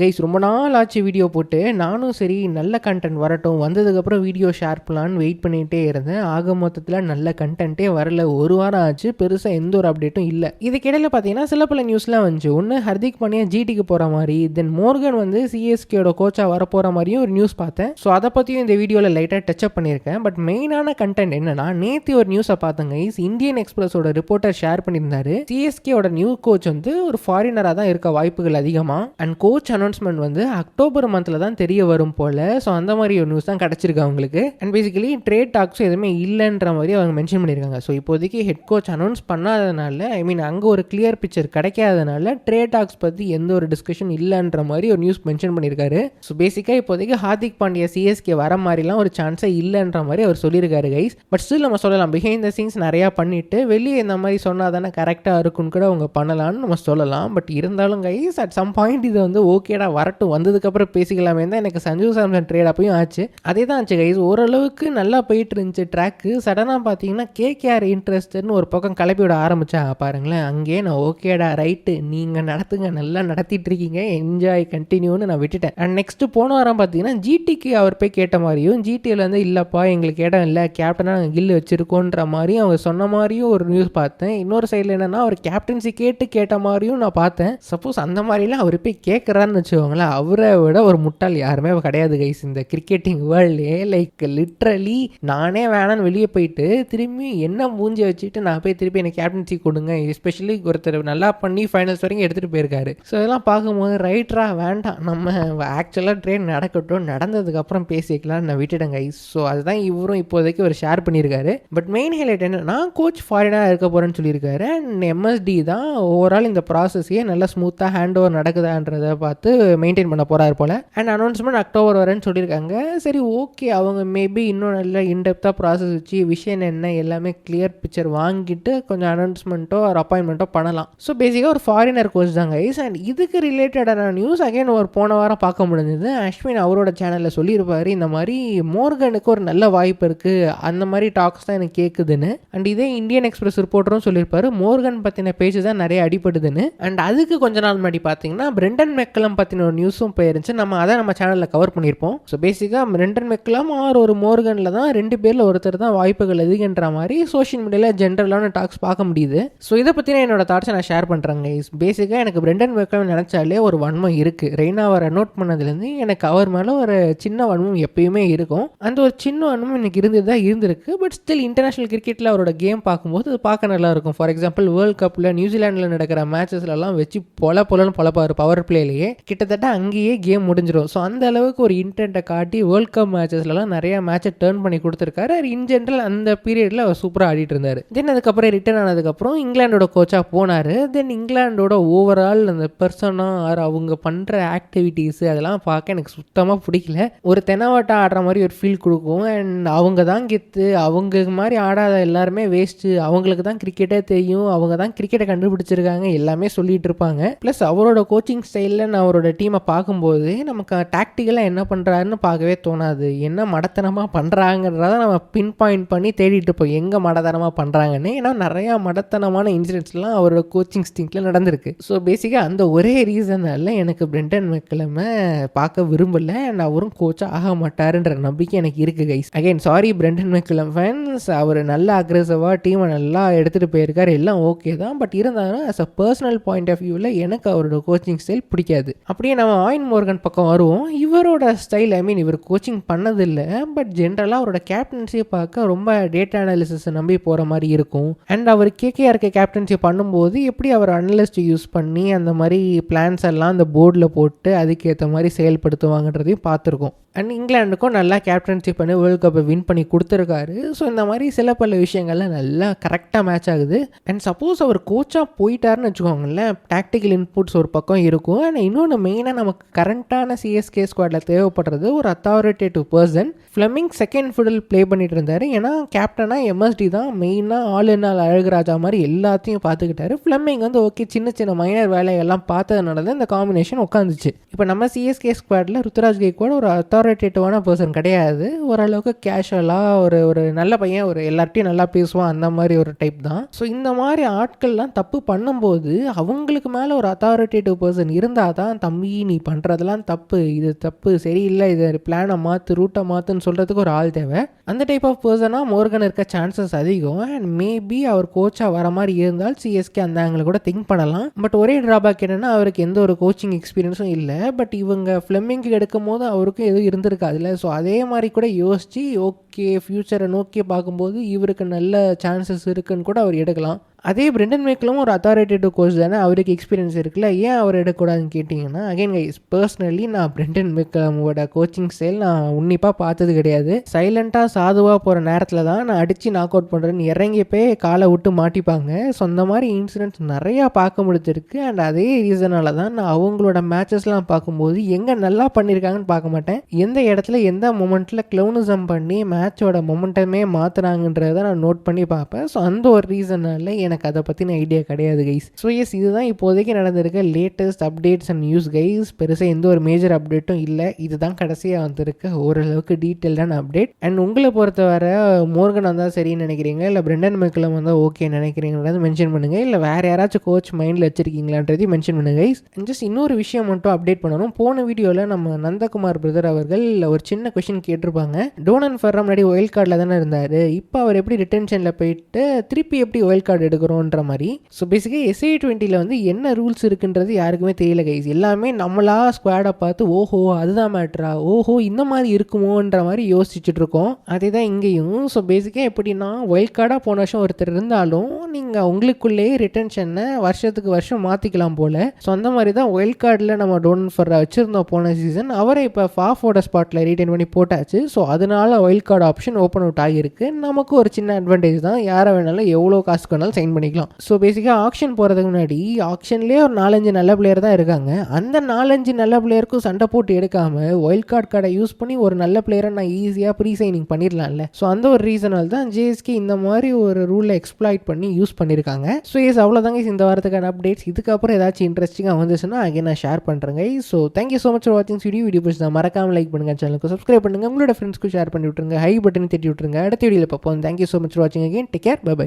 Guys ரொம்ப நாள் ஆச்சு வீடியோ போட்டு. நானும் சரி நல்ல கண்டென்ட் வரட்டும், வந்ததுக்கப்புறம் வீடியோ ஷேர் பண்ணலான்னு வெயிட் பண்ணிகிட்டே இருந்தேன். ஆக மொத்தத்தில் நல்ல கண்டென்ட்டே வரல. ஒரு வாரம் ஆச்சு, பெருசாக எந்த ஒரு அப்டேட்டும் இல்லை. இதுக்கிடையில் பார்த்தீங்கன்னா சில பல நியூஸ்லாம் வந்துச்சு. ஒன்று ஹர்திக் பாண்டியா ஜிடிக்கு போகிற மாதிரி, தென் மோர்கன் வந்து சிஎஸ்கேயோட கோச்சாக வரப்போகிற மாதிரியும் ஒரு நியூஸ் பார்த்தேன். ஸோ அதை பற்றியும் இந்த வீடியோவில் லைட்டாக டச்சப் பண்ணியிருக்கேன். பட் மெயினான கண்டென்ட் என்னன்னா, நேற்று ஒரு நியூஸை பார்த்தேன் கைஸ். இந்தியன் எக்ஸ்பிரஸோட ரிப்போர்ட்டர் ஷேர் பண்ணியிருந்தாரு. சிஎஸ்கேயோட நியூ கோச் வந்து ஒரு ஃபாரினராக தான் இருக்க வாய்ப்புகள் அதிகமாக. அண்ட் கோச் அனௌன்ஸ்மெண்ட் வந்து அக்டோபர் மந்த்ல தான் தெரிய வரும் போல. ஸோ அந்த மாதிரி ஒரு நியூஸ் தான் கிடச்சிருக்கு அவங்களுக்கு. அண்ட் பேசிக்கலி ட்ரேட் டாக்ஸும் எதுவுமே இல்லைன்ற மாதிரி அவங்க மென்ஷன் பண்ணியிருக்காங்க. ஸோ இப்போதைக்கு ஹெட் கோச் அனௌன்ஸ் பண்ணாதனால, ஐ மீன் அங்கே ஒரு கிளியர் பிக்சர் கிடைக்காதனால ட்ரேட் டாக்ஸ் பற்றி எந்த ஒரு டிஸ்கஷன் இல்லைன்ற மாதிரி ஒரு நியூஸ் மென்ஷன் பண்ணியிருக்காரு. ஸோ பேசிக்காக இப்போதைக்கு ஹார்திக் பாண்டியா சிஎஸ்கே வர மாதிரிலாம் ஒரு சான்ஸே இல்லைன்ற மாதிரி அவர் சொல்லியிருக்காரு கைஸ். பட் ஸ்டில் நம்ம சொல்லலாம், பிஹைண்ட் த சீன்ஸ் நிறையா பண்ணிட்டு வெளியே இந்த மாதிரி சொன்னால் தானே கரெக்டாக இருக்குன்னு கூட அவங்க பண்ணலான்னு நம்ம சொல்லலாம். பட் இருந்தாலும் கைஸ் அட் சம் பாயிண்ட் இது வந்து ஓகேடா வரட்டும், வந்ததுக்கப்புறம் பேசிக்கலாமே தான் எனக்கு சஞ்சு சாம்சன் ட்ரேட் அப்பயும் ஆச்சு. அதே தான் ஆச்சு கைஸ். ஓரளவுக்கு நல்லா போயிட்டு இருந்துச்சு ட்ராக்கு. சடனாக பார்த்தீங்கன்னா கேகேஆர் இன்ட்ரெஸ்ட்னு ஒரு பக்கம் கிளப்பி விட ஆரம்பிச்சா பாருங்களேன். அங்கேயே நான் ஓகேடா ரைட்டு, நீங்கள் நடத்துங்க, நல்லா நடத்திட்டு இருக்கீங்க, என்ஜாய் கண்டினியூன்னு நான் விட்டுட்டேன். அண்ட் நெக்ஸ்ட் போன வாரம் பார்த்தீங்கன்னா ஜிடிக்கு அவர் போய் கேட்ட மாதிரியும், ஜிடியில் வந்து இல்லைப்பா எங்களுக்கு இடம் இல்லை, கேப்டனாக நாங்கள் கில்லு வச்சிருக்கோன்ற மாதிரியும் அவங்க சொன்ன மாதிரியும் ஒரு நியூஸ் பார்த்தேன். இன்னொரு சைடில் என்னன்னா அவர் கேப்டன்சி கேட்ட மாதிரியும் நான் பார்த்தேன். சப்போஸ் அந்த மாதிரிலாம் அவர் போய் கேட்குறான்னு வச்சுக்கோங்களேன், அவரை விட ஒரு முட்டாள் யாருமே கிடையாது கைஸ் இந்த கிரிக்கெட்டிங் வேர்ல்டே. லைக் லிட்ரலி நானே வேணான்னு வெளியே போயிட்டு திரும்பி என்ன மூஞ்சி வச்சுட்டு நான் போய் திருப்பி எனக்கு கேப்டன்சி கொடுங்க, எஸ்பெஷலி ஒருத்தர் நல்லா பண்ணி ஃபைனல்ஸ் வரைக்கும் எடுத்துகிட்டு போயிருக்காரு. ஸோ இதெல்லாம் பார்க்கும்போது ரைட்டரா வேண்டாம், நம்ம ஆக்சுவலாக ட்ரெயின் நடக்கட்டும், நடந்ததுக்கப்புறம் பேசிக்கலாம்னு நான் விட்டுட்டேன் கைஸ். ஸோ அதுதான் இவரும் இப்போதைக்கு ஒரு ஷேர் பண்ணியிருக்காரு. பட் மெயின் ஹைலைட் என்னன்னா, கோச் ஃபாரினாக இருக்க போகிறேன்னு சொல்லியிருக்காரு. அண்ட் எம்எஸ்டி தான் ஓவரால் இந்த ப்ராசஸையே நல்லா ஸ்மூத்தாக ஹேண்ட் ஓவர் நடக்குதான்றதை பார்த்து மெயின்டைன் பண்ண போகிறாரு போல். அண்ட் அனௌன்ஸ்மெண்ட் அக்டோபர் வரேன்னு சொல்லியிருக்காங்க. சரி ஓகே, அவங்க மேபி இன்னும் நல்ல இன்டெப்த்தாக ப்ராசஸ் வச்சு விஷயம் என்ன எல்லாமே கிளியர் பிக்சர் வாங்கிட்டு கொஞ்சம் அனௌன்ஸ்மெண்ட்டோ ஒரு அப்பாயின்மெண்ட்டோ பண்ணலாம். ஸோ பேசிக்காக ஒரு ஃபாரினர் கோச் தான் கைஸ். அண்ட் இதுக்கு ரிலேட்டடான நியூஸ் அகைன் ஒரு போன வாரம் பார்க்க முடிஞ்சது. அஸ்வின் அவரோட சேனலில் சொல்லியிருப்பார், இந்த மாதிரி மோர்கனுக்கு ஒரு நல்ல வாய்ப்பு இருக்குது, அந்த மாதிரி டாக்ஸ் தான் எனக்கு கேட்குதுன்னு. அண்ட் இதே இந்தியன் எக்ஸ்பிரஸ் ரிப்போர்ட்டரும் சொல்லியிருப்பாரு, மோர்கன் பற்றின பேஜ் தான் நிறைய அடிப்படுதுன்னு. அண்ட் அதுக்கு கொஞ்ச நாள் முன்னாடி பார்த்தீங்கன்னா பிரெண்டன் மெக்கலம் பற்றின ஒரு நியூஸும் போயிருந்துச்சு. நம்ம சேனலில் கவர் பண்ணியிருப்போம். ஸோ பேசிக்காக பிரெண்டன் மெக்கலம் ஒரு மோர்கனில் தான் 2 பேரில் ஒருத்தர் தான் வாய்ப்புகள் அதிகன்ற மாதிரி சோஷியல் மீடியாவில் ஜென்ரலான டாக்ஸ் பார்க்க முடியுது. ஸோ இதை பற்றின என்னோட தாட்ஸை நான் ஷேர் பண்ணுறேங்க. பேசிக்காக எனக்கு பிரெண்டன் மெக்கலம் நினச்சாலே ஒரு வன்மம் இருக்குது. ரெய்னா அவரை நோட் பண்ணதுலேருந்து எனக்கு அவர் மேலே ஒரு சின்ன வன்மம் எப்பயுமே இருக்கும். அந்த ஒரு சின்ன வன்மம் எனக்கு இருந்திருக்கு. பட் ஸ்டில் இன்டர்நேஷனல் கிரிக்கெட்டில் அவரோட கேம் பார்க்கும்போது அது பார்க்க நல்லா இருக்கும். ஃபார் எக்ஸாம்பிள் வேர்ல்ட் கப்பில் நியூசிலாண்டில் நடக்கிற மேட்சஸ்லாம் வச்சு பொலன்னு பொழப்பாரு பவர் பிளேலேயே. கிட்டத்தட்ட அங்கேயே கேம் முடிஞ்சிடும். ஸோ அந்த அளவுக்கு ஒரு இன்டென்ட்டை காட்டி வேர்ல்ட் கப் மேட்சஸ்லாம் நிறைய மேட்சை டேர்ன் பண்ணி கொடுத்துருக்காரு. இன் ஜென்ரல் அந்த பீரியடில் அவர் சூப்பராக ஆடிட்டு இருந்தார். தென் அதுக்கப்புறம் ரிட்டர்ன் ஆனதுக்கப்புறம் இங்கிலாண்டோட கோச்சாக போனார். தென் இங்கிலாண்டோட ஓவரால் அந்த பர்சனாக அவங்க பண்ணுற ஆக்டிவிட்டீஸ் அதெல்லாம் பார்க்க எனக்கு சுத்தமாக பிடிக்கல. ஒரு தெனாவட்டம் ஆடுற மாதிரி ஒரு ஃபீல் கொடுக்கும். அண்ட் அவங்க தான் கெத்து, அவங்க மாதிரி ஆடாத எல்லாருமே வேஸ்ட்டு, அவங்களுக்கு தான் கிரிக்கெட்டே தெரியும், அவங்க தான் கிரிக்கெட்டை கண்டுபிடிச்சிருக்காங்க எல்லாமே சொல்லிட்டு இருப்பாங்க. ப்ளஸ் அவரோட கோச்சிங் ஸ்டைலில் நான் அவரோட டீமை பார்க்கும்போது நமக்கு டாக்டிக்கலாக என்ன பண்ணுறாருன்னு பார்க்கவே தோணாது. என்ன மடத்தனமாக பண்ணுறாங்கிறத நம்ம பின் பாயிண்ட் பண்ணி தேடிட்டு இருப்போம் எங்கே மடத்தனமாக பண்ணுறாங்கன்னு. ஏன்னா நிறையா மடத்தனமான இன்சிடென்ட்ஸ்லாம் அவரோட கோச்சிங் ஸ்டிங்கில் நடந்திருக்கு. ஸோ பேசிக்காக அந்த ஒரே ரீசனால எனக்கு பிரெண்டன் மெக்கலமை பார்க்க விரும்பலை. அண்ட் அவரும் கோச்சாக ஆக மாட்டாருன்ற நம்பிக்கை எனக்கு இருக்குது guys. Again sorry Brendon McCullum fans, அவர் நல்லா அக்ரெசிவாக டீமை நல்லா எடுத்துகிட்டு போயிருக்காரு, எல்லாம் ஓகே தான். பட் இருந்தாலும் as a personal point of வியூவில் எனக்கு அவரோட கோச்சிங் ஸ்டைல் பிடிக்காது. அப்படியே நம்ம ஆயின் மோர்கன் பக்கம் வருவோம். இவரோட ஸ்டைல், ஐ மீன் இவர் கோச்சிங் பண்ணதில்லை, பட் ஜென்ரலாக அவரோட கேப்டன்சியை பார்க்க ரொம்ப டேட்டா அனாலிசிஸை நம்பி போகிற மாதிரி இருக்கும். அண்ட் அவர் கேகேஆருக்கு கேப்டன்சி பண்ணும்போது எப்படி அவர் அனலிஸ்ட் யூஸ் பண்ணி அந்த மாதிரி பிளான்ஸ் எல்லாம் அந்த போர்டில் போட்டு அதுக்கேற்ற மாதிரி செயல்படுத்துவாங்கன்றதையும் பார்த்துருக்கோம். அண்ட் இங்கிலாண்டுக்கும் நல்லா கேப்டன்சி பண்ணி வேர்ல்ட் கப்பை வின் பண்ணி கொடுத்துருக்காரு. ஸோ இந்த மாதிரி சில பல விஷயங்கள்லாம் நல்லா கரெக்டாக மேட்ச் ஆகுது. அண்ட் சப்போஸ் அவர் கோச்சாக போயிட்டாருன்னு வச்சுக்கோங்களேன், டாக்டிக்கல் இன்புட்ஸ் ஒரு பக்கம் இருக்கும். அண்ட் இன்னொன்று மெயினாக நமக்கு கரண்ட்டான சிஎஸ்கே ஸ்குவாடில் தேவைப்படுறது ஒரு authoritative person. Fleming second Fidel play பண்ணிட்டு இருந்தார். ஏன்னா கேப்டனாக எம்எஸ்டி தான் மெயினாக ஆளுநாள் அழகுராஜா மாதிரி எல்லாத்தையும் பார்த்துக்கிட்டாரு. ஃப்ளெமிங் வந்து ஓகே சின்ன சின்ன மைனர் வேலையெல்லாம் பார்த்ததுனால தான் இந்த காம்பினேஷன் உட்காந்துச்சு. இப்போ நம்ம சிஎஸ்கே ஸ்குவாடில் ருத்துராஜ் கெய்க்வாட் ஒரு அத்தாரிட்டேட்டிவான பர்சன் கிடையாது. ஓரளவுக்கு கேஷுவலாக ஒரு நல்ல பையன், ஒரு எல்லார்ட்டையும் நல்லா பேசுவான், அந்த மாதிரி ஒரு டைப் தான். ஸோ இந்த மாதிரி ஆட்கள்லாம் தப்பு பண்ணும்போது அவங்களுக்கு மேலே ஒரு அத்தாரிட்டேட்டிவ் பர்சன் இருந்தால் தான் தம்பி நீ பண்ணுறதெல்லாம் தப்பு, இது தப்பு சரியில்லை, இது பிளானை மாற்று, ரூட்டை மாற்றுன்னு சொல்கிறதுக்கு ஒரு ஆள் தேவை. அந்த டைப் ஆஃப் பர்சனாக மோர்கன் இருக்க சான்சஸ் அதிகம். அண்ட் மேபி அவர் கோச்சாக வர மாதிரி இருந்தால் சிஎஸ்கே அந்த ஆங்கிள் கூட திங்க் பண்ணலாம். பட் ஒரே ட்ராபேக் என்னென்னா அவருக்கு எந்த ஒரு கோச்சிங் எக்ஸ்பீரியன்ஸும் இல்லை. பட் இவங்க ஃப்ளெமிங்க்கு எடுக்கும் போது அவருக்கும் எதுவும் இருந்திருக்காதுல்ல. ஸோ அதே மாதிரி கூட யோசிச்சு ஓகே ஃப்யூச்சரை நோக்கி பார்க்கும்போது இவருக்கு நல்ல சான்சஸ் இருக்குன்னு கூட அவர் எடுக்கலாம். அதே பிரெண்டன் மேக்கலும் ஒரு அத்தாரிட்டேட்டிவ் கோச் தானே, அவருக்கு எக்ஸ்பீரியன்ஸ் இருக்குல்ல, ஏன் அவர் எடுக்கக்கூடாதுன்னு கேட்டிங்கன்னா அகைன் கைஸ் பர்சனலி நான் பிரெண்டன் மேக்கலமோட கோச்சிங் ஸ்டைல் நான் உன்னிப்பாக பார்த்தது கிடையாது. சைலண்ட்டாக சாதுவாக போகிற நேரத்தில் தான் நான் அடித்து நாக் அவுட் பண்ணுறேன்னு இறங்கி போய் காலை விட்டு மாட்டிப்பாங்க. ஸோ அந்த மாதிரி இன்சிடென்ட்ஸ் நிறையா பார்க்க முடிஞ்சிருக்கு. அண்ட் அதே ரீசனால தான் நான் அவங்களோட மேட்சஸ்லாம் பார்க்கும்போது எங்கே நல்லா பண்ணியிருக்காங்கன்னு பார்க்க மாட்டேன், எந்த இடத்துல எந்த மொமெண்ட்டில் க்ளவுனிசம் பண்ணி மேட்சோட மொமெண்டமே மாற்றுறாங்கன்றதை நான் நோட் பண்ணி பார்ப்பேன். ஸோ அந்த ஒரு ரீசனால எனக்கு அதை பற்றின ஐடியா கிடையாது கைஸ். ஸோ எஸ் இதுதான் இப்போதைக்கு நடந்திருக்க latest updates and news guys. பெருசாக எந்த ஒரு மேஜர் அப்டேட்டும் இல்லை. இதுதான் கடைசியாக வந்திருக்க ஓரளவுக்கு டீட்டெயில்டான அப்டேட். அண்ட் உங்களை பொறுத்தவரை மோர்கன் வந்தால் சரின்னு நினைக்கிறீங்க, இல்லை பிரெண்டன் மெக்கலம் வந்தால் ஓகே நினைக்கிறீங்கிறத மென்ஷன் பண்ணுங்கள். இல்லை வேறு யாராச்சும் கோச் மைண்டில் வச்சிருக்கீங்களான்றதையும் மென்ஷன் பண்ணுங்க கைஸ். ஜஸ்ட் இன்னொரு விஷயம் மட்டும் அப்டேட் பண்ணணும். போன வீடியோவில் நம்ம நந்தகுமார் பிரதர் அவர்கள் ஒரு சின்ன கொஷின் கேட்டிருப்பாங்க. டோனன் ஃபர்ரா முன்னாடி ஒயில்ட் கார்டில் தானே இருந்தார், இப்போ அவர் எப்படி ரிட்டென்ஷனில் போயிட்டு திருப்பி எப்படி ஒயில்ட் கார்டு எடுக்கிறோன்ற மாதிரி. ஸோ பேசிக்காக SA20 வந்து என்ன ரூல்ஸ் இருக்குன்றது யாருக்குமே தெரியல கைஸ். எல்லாமே நம்மளா ஸ்குவாடை பார்த்து ஓஹோ அதுதான் மேட்ரா, ஓஹோ இந்த மாதிரி இருக்குமோன்ற மாதிரி யோசிச்சுட்டு இருக்கோம். அதே தான் இங்கேயும். ஸோ பேசிக்காக எப்படின்னா ஒயில்ட் கார்டாக போன வருஷம் ஒருத்தர் இருந்தாலும் நீங்கள் உங்களுக்குள்ளேயே ரிட்டென்ஷனை வருஷத்துக்கு வருஷம் மாற்றிக்கலாம் போல். ஸோ அந்த மாதிரி தான் ஒயில்ட் கார்டில் நம்ம டோனன் ஃபர்ரா வச்சுருந்தோம் போன சீசன். அவரை இப்போ ஃபாஃபோட ஸ்பாட்டில் ரீட்டைன் பண்ணி போட்டாச்சு. ஸோ அதனால wild card option open out ஆகியிருக்கு. நமக்கு ஒரு சின்ன அட்வான்டேஜ் தான், யாரை வேணாலும் எவ்வளோ காசுக்கு வேணாலும் சைன் பண்ணிக்கலாம். ஸோ பேசிக்காக ஆக்ஷன் போகிறதுக்கு முன்னாடி ஆக்ஷன்லேயே ஒரு 4-5 நல்ல பிளேயர் தான் இருக்காங்க. அந்த 4-5 நல்ல பிளேயருக்கும் சண்டை போட்டு எடுக்காமல் ஒயில்ட் கார்டை யூஸ் பண்ணி ஒரு நல்ல பிளேயரை நான் ஈஸியாக ப்ரீ சைனிங் பண்ணிடலாம்ல. ஸோ அந்த ஒரு ரீசனால் தான் ஜேஎஸ்கே இந்த மாதிரி ஒரு ரூலை எக்ஸ்ப்ளாய்ட் பண்ணி யூஸ் பண்ணியிருக்காங்க. ஸோ எஸ் அவ்வளோதாங்க இந்த வாரத்துக்கான அப்டேட்ஸ். இதுக்கப்புறம் ஏதாச்சும் இன்ட்ரெஸ்டிங்காக வந்துச்சுன்னா அங்கே நான் ஷேர் பண்ணுறேங்க. So thank you so much for வாட்சிங் வீடியோ பிடிச்சா மறக்காமல் லைக் பண்ணுங்கள், சேனலுக்கு சப்ஸ்கிரைப் பண்ணுங்கள், உங்களோட ஃப்ரெண்ட்ஸ்க்கு ஷேர் பண்ணி விட்டுருங்க, ஹை பட்டனை தட்டி விட்டுருங்க. அடுத்த வீடியோவில் பார்ப்போம். தேங்க்யூ ஸோ மச் ஃபார் வாட்சிங் again. Take care, bye by.